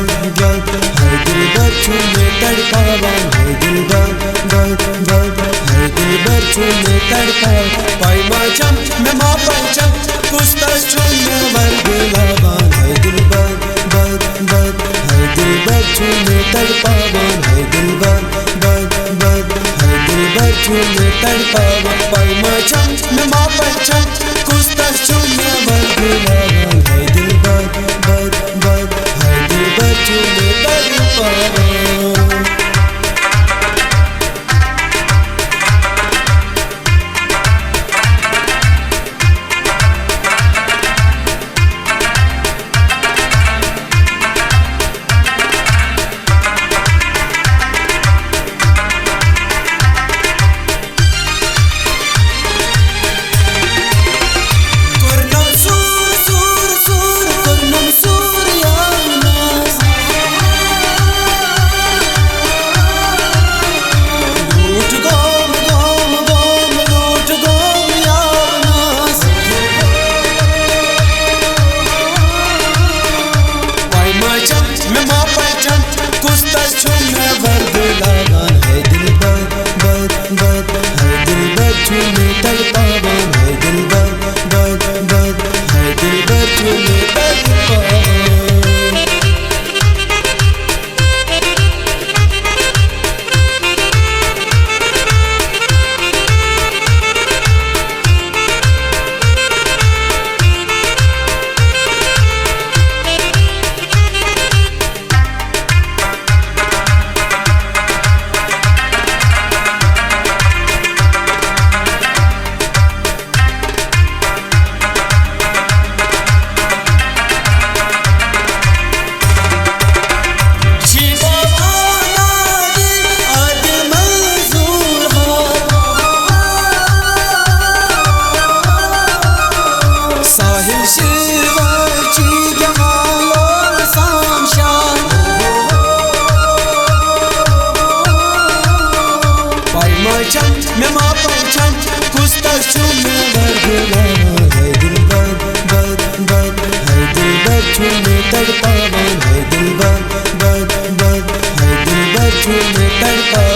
है दिलबर छूने तड़पावन है दिलबर है दिलबर छूने तड़पावन पाइमा चम मैं माँ पंचम कुस्ता छूने वर्गलावन है दिलबर है दिलबर छूने तड़पावन है दिलबर है दिलबर छूने तड़पावन पाइमा चम मैं माँ पंचम कुस्ता छूने वर्गलावन है दिलबर है दिलबर छूने तड़पावन। है दिलबर है दिलबर छूने तड़पावन है दिलबर है दिलबर छूने तड़पावन। मैं माँ पंचम कुस्ता छूने वर्गलावन है दिलबर है दिलबर छूने तड़पावन है दिलबर है दिलबर छूने तड़पावन।